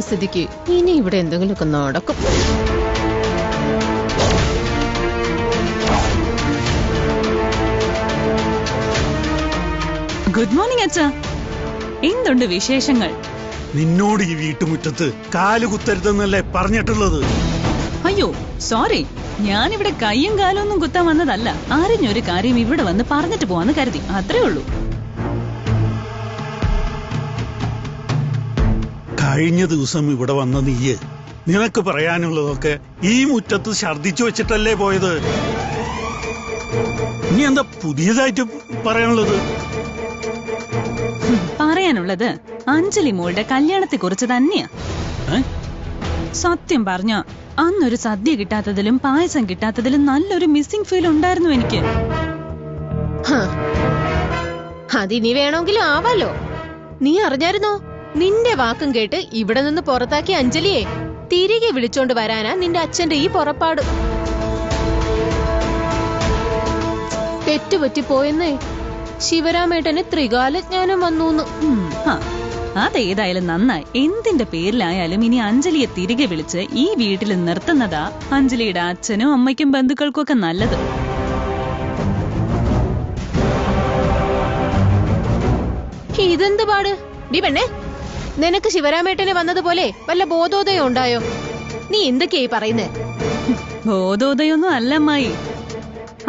സ്ഥിതിക്ക് ഇനി ഇവിടെ എന്തെങ്കിലുമൊക്കെ നടക്കും. ഗുഡ് മോർണിംഗ് അച്ഛാ. എന്തുണ്ട് വിശേഷങ്ങൾ? നിന്നോട് ഈ വീട്ടുമുറ്റത്ത് കാല് കുത്തരുതെന്നല്ലേ പറഞ്ഞിട്ടുള്ളത്? അയ്യോ സോറി, ഞാനിവിടെ കയ്യും കാലൊന്നും കുത്താൻ വന്നതല്ല. അറിഞ്ഞൊരു കാര്യം ഇവിടെ വന്ന് പറഞ്ഞിട്ട് പോവാന്ന് കരുതി, അത്രേ ഉള്ളൂ. കഴിഞ്ഞ ദിവസം ഇവിടെ വന്ന നീയ് നിനക്ക് പറയാനുള്ളതൊക്കെ ഈ മുറ്റത്ത് ഛർദിച്ചു വെച്ചിട്ടല്ലേ പോയത്. നീ എന്താ പുതിയതായിട്ട് പറയാനുള്ളത്? പറയാനുള്ളത് അഞ്ജലി മോളുടെ കല്യാണത്തെ കുറിച്ച് തന്നെയാ. സത്യം പറഞ്ഞ അന്നൊരു സദ്യ കിട്ടാത്തതിലും പായസം കിട്ടാത്തതിലും നല്ലൊരു മിസ്സിംഗ് ഫീൽ ഉണ്ടായിരുന്നു എനിക്ക്. അതിനി വേണമെങ്കിലും ആവാലോ. നീ അറിഞ്ഞായിരുന്നോ? നിന്റെ വാക്കും കേട്ട് ഇവിടെ നിന്ന് പുറത്താക്കിയ അഞ്ജലിയെ തിരികെ വിളിച്ചോണ്ട് വരാനാ നിന്റെ അച്ഛന്റെ ഈ പുറപ്പാട്. തെറ്റുപറ്റിപ്പോയെന്നേ ശിവരാമേട്ടന് ത്രികാലജ്ഞാനം വന്നൂന്ന്. അതേതായാലും നന്നായി. എന്തിന്റെ പേരിലായാലും ഇനി അഞ്ജലിയെ തിരികെ വിളിച്ച് ഈ വീട്ടിൽ നിർത്തുന്നതാ അഞ്ജലിയുടെ അച്ഛനും അമ്മയ്ക്കും ബന്ധുക്കൾക്കും ഒക്കെ നല്ലത്. ഇതെന്ത് പാട്? ഡി പെണ്ണേ, നിനക്ക് ശിവരാമേട്ടന് വന്നതുപോലെ വല്ല ബോധോദയം ഉണ്ടായോ? നീ എന്തൊക്കെയായി പറയുന്നേ? ബോധോദയൊന്നും അല്ല അമ്മായി.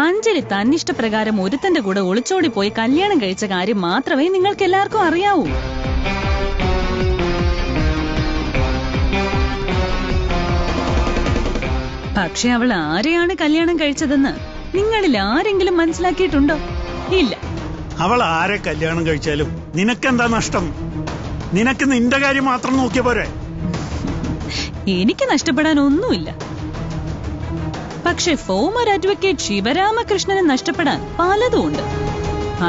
അഞ്ജലി തന്നിഷ്ടപ്രകാരം ഒരുത്തന്റെ കൂടെ ഒളിച്ചോടി പോയി കല്യാണം കഴിച്ച കാര്യം മാത്രമേ നിങ്ങൾക്ക് എല്ലാവർക്കും അറിയാവൂ. പക്ഷെ അവൾ ആരെയാണ് കല്യാണം കഴിച്ചതെന്ന് നിങ്ങളിൽ ആരെങ്കിലും മനസ്സിലാക്കിയിട്ടുണ്ടോ? ഇല്ല. അവൾ ആരെ കല്യാണം കഴിച്ചാലും നിനക്കെന്താ നഷ്ടം? നിനക്ക് നിന്റെ കാര്യം മാത്രം നോക്കിയ പോരെ? എനിക്ക് നഷ്ടപ്പെടാൻ ഒന്നുമില്ല. പക്ഷെ ഫോമർ അഡ്വക്കേറ്റ് ശിവരാമകൃഷ്ണനെ നഷ്ടപ്പെടാൻ പലതും ഉണ്ട്.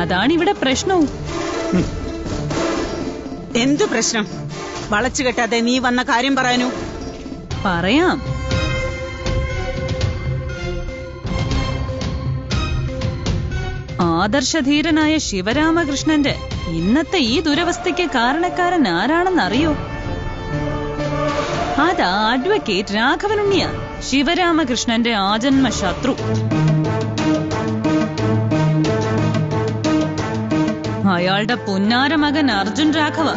അതാണ് ഇവിടെ പ്രശ്നവും. എന്തു പ്രശ്നം? വളച്ചു കെട്ടാതെ നീ വന്ന കാര്യം പറയാനു? പറയാം. ആദർശധീരനായ ശിവരാമകൃഷ്ണന്റെ ഇന്നത്തെ ഈ ദുരവസ്ഥയ്ക്ക് കാരണക്കാരൻ ആരാണെന്നറിയോ? അതാ അഡ്വക്കേറ്റ് രാഘവനുണ്ണിയ, ശിവരാമകൃഷ്ണന്റെ ആജന്മ ശത്രു. അയാളുടെ പുന്നാര മകൻ അർജുൻ രാഘവ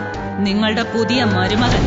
നിങ്ങളുടെ പുതിയ മരുമകൻ.